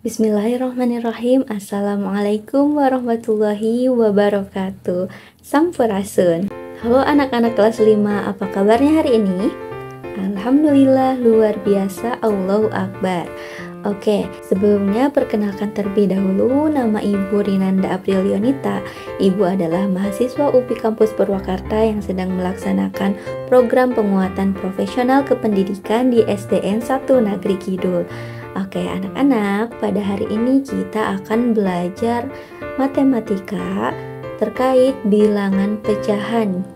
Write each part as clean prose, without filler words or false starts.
Bismillahirrahmanirrahim. Assalamualaikum warahmatullahi wabarakatuh. Sampurasun. Halo anak-anak kelas 5, apa kabarnya hari ini? Alhamdulillah, luar biasa, Allahu Akbar. Oke, sebelumnya perkenalkan terlebih dahulu, nama Ibu Rinanda Aprilionita. Ibu adalah mahasiswa UPI Kampus Purwakarta yang sedang melaksanakan program penguatan profesional kependidikan di SDN 1 Negeri Kidul. Oke anak-anak, pada hari ini kita akan belajar matematika terkait bilangan pecahan,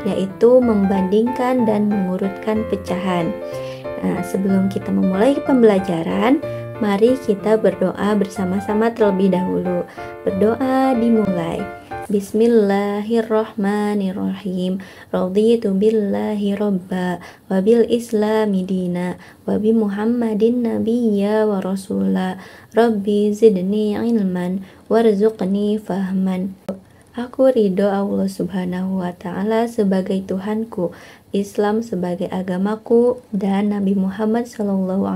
yaitu membandingkan dan mengurutkan pecahan. Nah, sebelum kita memulai pembelajaran, mari kita berdoa bersama-sama terlebih dahulu. Berdoa dimulai. Bismillahirrahmanirrahim. Raditu billahi robba wa bil islami dina wa bi muhammadin nabiyya wa rasula. Rabbi zidni ilman warzuqni fahman. Aku ridho Allah subhanahu wa ta'ala sebagai Tuhanku, Islam sebagai agamaku, dan Nabi Muhammad SAW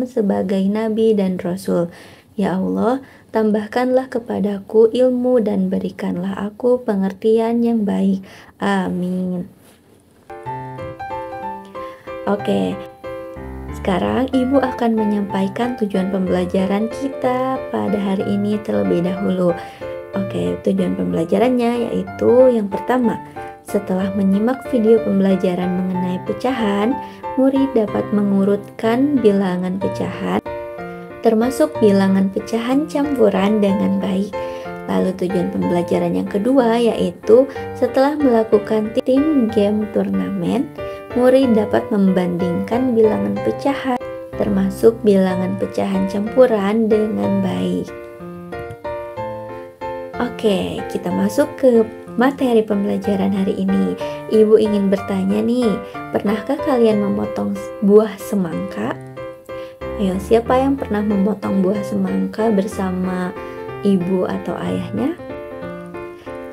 sebagai Nabi dan Rasul. Ya Allah, tambahkanlah kepadaku ilmu dan berikanlah aku pengertian yang baik. Amin. Oke, sekarang Ibu akan menyampaikan tujuan pembelajaran kita pada hari ini terlebih dahulu. Oke, tujuan pembelajarannya yaitu yang pertama, setelah menyimak video pembelajaran mengenai pecahan, murid dapat mengurutkan bilangan pecahan termasuk bilangan pecahan campuran dengan baik. Lalu tujuan pembelajaran yang kedua yaitu setelah melakukan tim game turnamen, murid dapat membandingkan bilangan pecahan termasuk bilangan pecahan campuran dengan baik. Oke, kita masuk ke materi pembelajaran hari ini. Ibu ingin bertanya nih, pernahkah kalian memotong buah semangka? Ayo, siapa yang pernah memotong buah semangka bersama ibu atau ayahnya?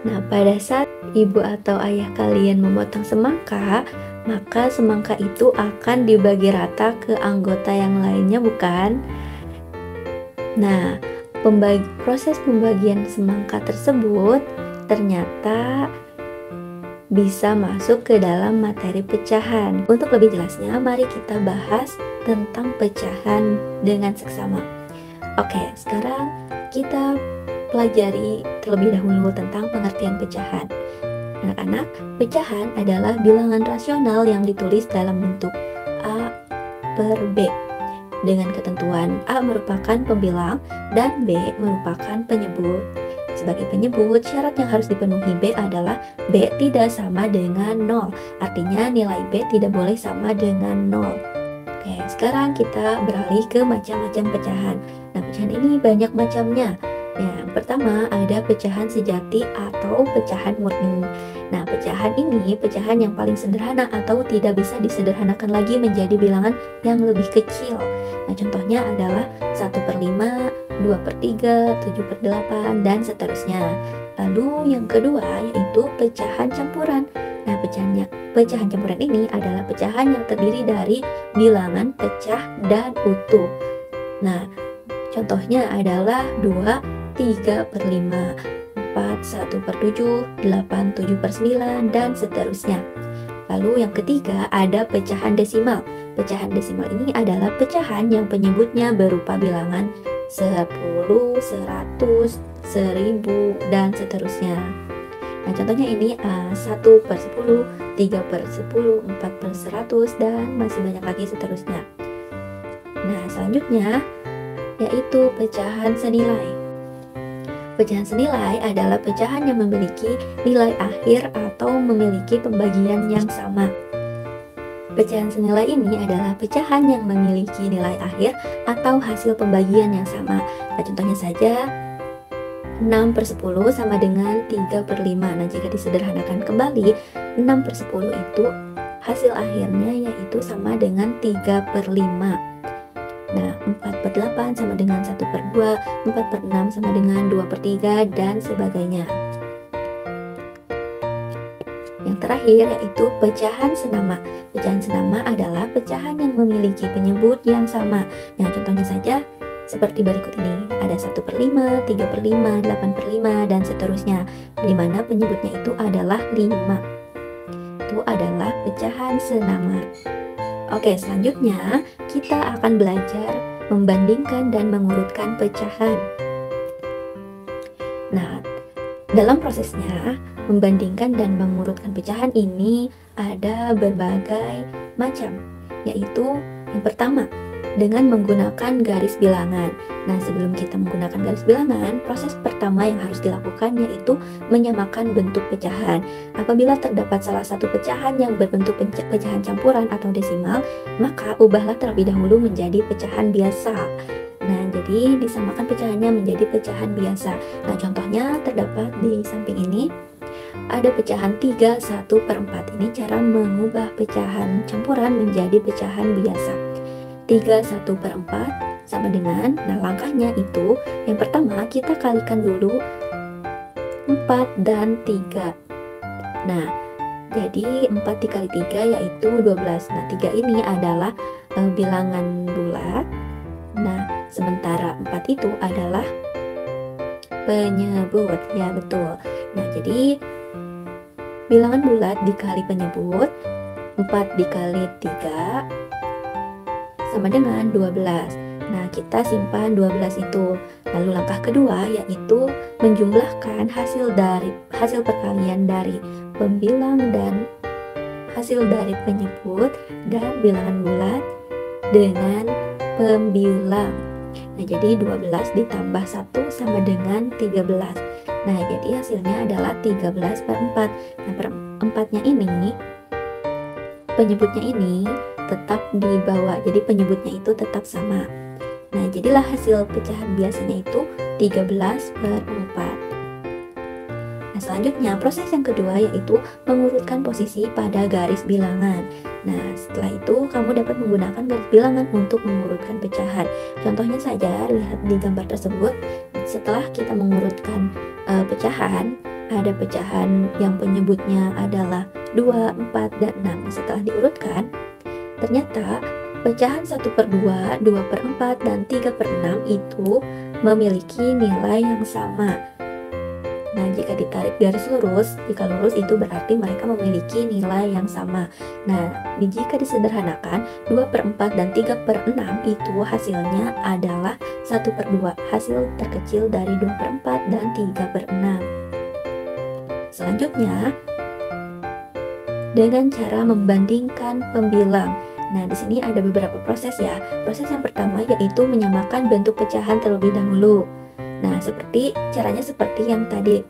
Nah, pada saat ibu atau ayah kalian memotong semangka, maka semangka itu akan dibagi rata ke anggota yang lainnya, bukan? Nah, proses pembagian semangka tersebut ternyata bisa masuk ke dalam materi pecahan. Untuk lebih jelasnya, mari kita bahas tentang pecahan dengan seksama. Oke, sekarang kita pelajari terlebih dahulu tentang pengertian pecahan. Anak-anak, pecahan adalah bilangan rasional yang ditulis dalam bentuk A per B dengan ketentuan A merupakan pembilang dan B merupakan penyebut. Sebagai penyebut, syarat yang harus dipenuhi B adalah B tidak sama dengan 0. Artinya nilai B tidak boleh sama dengan 0. Oke, sekarang kita beralih ke macam-macam pecahan. Nah, pecahan ini banyak macamnya. Yang pertama ada pecahan sejati atau pecahan murni. Nah, pecahan ini pecahan yang paling sederhana atau tidak bisa disederhanakan lagi menjadi bilangan yang lebih kecil. Nah, contohnya adalah 1/5, 2/3, 7/8, dan seterusnya. Lalu yang kedua yaitu pecahan campuran. Nah, pecahan campuran ini adalah pecahan yang terdiri dari bilangan pecah dan utuh. Nah, contohnya adalah 2, 3/5, 4, 1/7, 8, 7/9, dan seterusnya. Lalu yang ketiga ada pecahan desimal. Pecahan desimal ini adalah pecahan yang penyebutnya berupa bilangan 10, 100, 1000, dan seterusnya. Nah, contohnya ini 1/10, 3/10, 4/100, dan masih banyak lagi seterusnya. Nah, selanjutnya yaitu pecahan senilai. Pecahan senilai adalah pecahan yang memiliki nilai akhir atau memiliki pembagian yang sama. Pecahan senilai ini adalah pecahan yang memiliki nilai akhir atau hasil pembagian yang sama. Nah, contohnya saja 6/10 sama dengan 3/5. Nah, jika disederhanakan kembali, 6/10 itu hasil akhirnya yaitu sama dengan 3/5. Nah, 4/8 sama dengan 1/2, 4/6 sama dengan 2/3, dan sebagainya. Yang terakhir yaitu pecahan senama. Pecahan senama adalah pecahan yang memiliki penyebut yang sama. Nah, contohnya saja seperti berikut ini. Ada 1/5, 3/5, 8/5, dan seterusnya, di mana penyebutnya itu adalah 5. Itu adalah pecahan senama. Oke, selanjutnya kita akan belajar membandingkan dan mengurutkan pecahan. Nah, dalam prosesnya, membandingkan dan mengurutkan pecahan ini ada berbagai macam, yaitu yang pertama, dengan menggunakan garis bilangan. Nah, sebelum kita menggunakan garis bilangan, proses pertama yang harus dilakukan yaitu menyamakan bentuk pecahan. Apabila terdapat salah satu pecahan yang berbentuk pecahan campuran atau desimal, maka ubahlah terlebih dahulu menjadi pecahan biasa. Nah, jadi disamakan pecahannya menjadi pecahan biasa. Nah, contohnya terdapat di samping ini. Ada pecahan 3, 1/4. Ini cara mengubah pecahan campuran menjadi pecahan biasa. 3, 1/4 sama dengan, nah langkahnya itu, yang pertama kita kalikan dulu 4 dan 3. Nah, jadi 4 dikali 3 yaitu 12. Nah, 3 ini adalah bilangan bulat. Nah, sementara 4 itu adalah penyebut. Ya, betul. Nah, jadi bilangan bulat dikali penyebut, 4 dikali 3 sama dengan 12. Nah, kita simpan 12 itu. Lalu langkah kedua yaitu menjumlahkan hasil perkalian dari pembilang dan hasil dari penyebut dan bilangan bulat dengan pembilang. Nah, jadi 12 ditambah 1 sama dengan 13. Nah, jadi hasilnya adalah 13/4. Nah, per 4-nya ini, penyebutnya ini tetap di bawah, jadi penyebutnya itu tetap sama. Nah, jadilah hasil pecahan biasanya itu 13/4. Nah, selanjutnya proses yang kedua yaitu mengurutkan posisi pada garis bilangan. Nah, setelah itu kamu dapat menggunakan garis bilangan untuk mengurutkan pecahan. Contohnya saja, lihat di gambar tersebut. Setelah kita mengurutkan pecahan, ada pecahan yang penyebutnya adalah 2, 4, dan 6. Setelah diurutkan, ternyata pecahan 1/2, 2/4, dan 3/6 itu memiliki nilai yang sama. Nah, jika ditarik garis lurus, jika lurus itu berarti mereka memiliki nilai yang sama. Nah, jika disederhanakan, 2/4 dan 3/6 itu hasilnya adalah 1/2. Hasil terkecil dari 2/4 dan 3/6. Selanjutnya, dengan cara membandingkan pembilang. Nah, di sini ada beberapa proses ya. Proses yang pertama yaitu menyamakan bentuk pecahan terlebih dahulu. Nah, caranya seperti yang tadi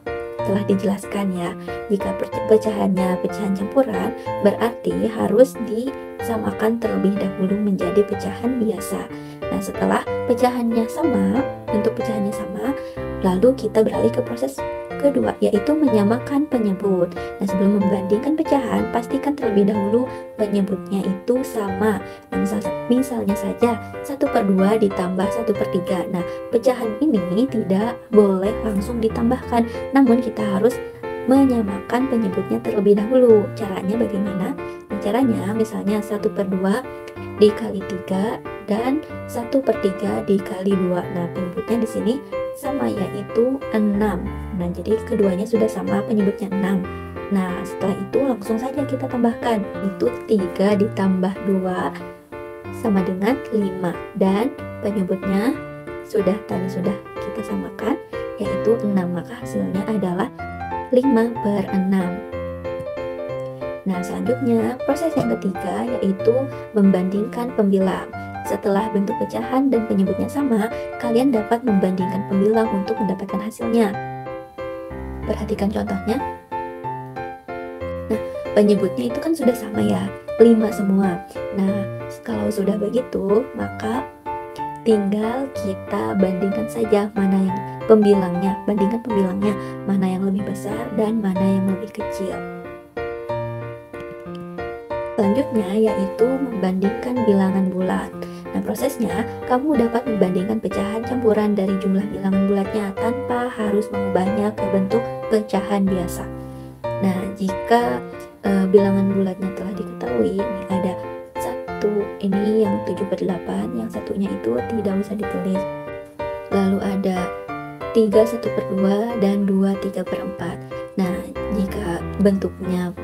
telah dijelaskan ya. Jika pecahannya pecahan campuran, berarti harus disamakan terlebih dahulu menjadi pecahan biasa. Nah, setelah pecahannya sama, bentuk pecahannya sama, lalu kita beralih ke proses kedua, yaitu menyamakan penyebut. Nah, sebelum membandingkan pecahan, pastikan terlebih dahulu penyebutnya itu sama. Nah, misalnya saja 1/2 ditambah 1/3. Nah, pecahan ini tidak boleh langsung ditambahkan, namun kita harus menyamakan penyebutnya terlebih dahulu. Caranya bagaimana? Nah, caranya misalnya 1/2 dikali 3 dan 1/3 dikali 2. Nah, penyebutnya di sini sama, yaitu 6. Nah, jadi keduanya sudah sama, penyebutnya 6. Nah, setelah itu langsung saja kita tambahkan. Itu 3 ditambah 2 sama dengan 5. Dan penyebutnya sudah kita samakan, yaitu 6. Maka hasilnya adalah 5/6. Nah, selanjutnya proses yang ketiga yaitu membandingkan pembilang. Setelah bentuk pecahan dan penyebutnya sama, kalian dapat membandingkan pembilang untuk mendapatkan hasilnya. Perhatikan contohnya. Nah, penyebutnya itu kan sudah sama ya, 5 semua. Nah, kalau sudah begitu, maka tinggal kita bandingkan saja mana yang pembilangnya, bandingkan pembilangnya, mana yang lebih besar dan mana yang lebih kecil. Selanjutnya yaitu membandingkan bilangan bulat. Nah, prosesnya kamu dapat membandingkan pecahan campuran dari jumlah bilangan bulatnya tanpa harus mengubahnya ke bentuk pecahan biasa. Nah, jika bilangan bulatnya telah diketahui, ini ada 1, ini yang 7/8, yang satunya itu tidak usah ditulis. lalu ada 3/1/2 dan 2/3/4. Nah, jika bentuknya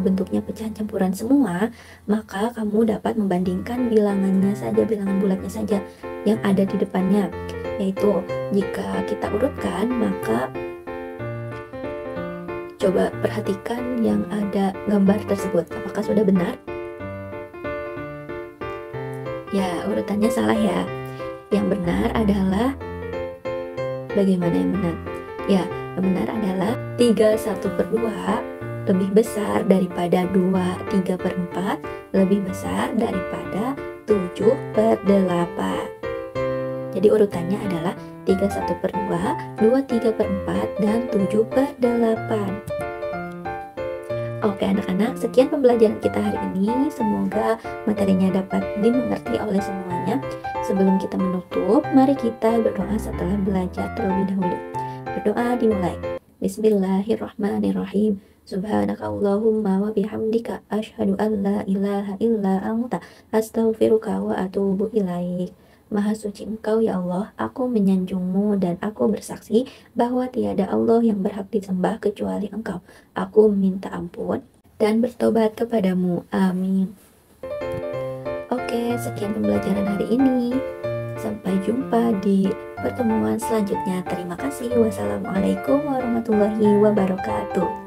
bentuknya pecahan campuran semua, maka kamu dapat membandingkan bilangan bulatnya saja yang ada di depannya. Yaitu jika kita urutkan, maka coba perhatikan yang ada gambar tersebut. Apakah sudah benar? Ya, urutannya salah ya. Yang benar adalah bagaimana yang benar? Ya, yang benar adalah 3/1/2 lebih besar daripada 2/3/4 lebih besar daripada 7/8. Jadi urutannya adalah 3/1/2, 2/3/4, dan 7/8. Oke anak-anak, sekian pembelajaran kita hari ini. Semoga materinya dapat dimengerti oleh semuanya. Sebelum kita menutup, mari kita berdoa setelah belajar terlebih dahulu. Berdoa dimulai. Bismillahirrahmanirrahim. Subhanakallahumma wa bihamdika asyhadu an la ilaha illa anta astaghfiruka wa atubu ilaik. Maha suci Engkau ya Allah, aku menyanjungmu dan aku bersaksi bahwa tiada Allah yang berhak disembah kecuali Engkau. Aku meminta ampun dan bertobat kepadamu. Amin. Oke, sekian pembelajaran hari ini. Sampai jumpa di pertemuan selanjutnya. Terima kasih. Wassalamualaikum warahmatullahi wabarakatuh.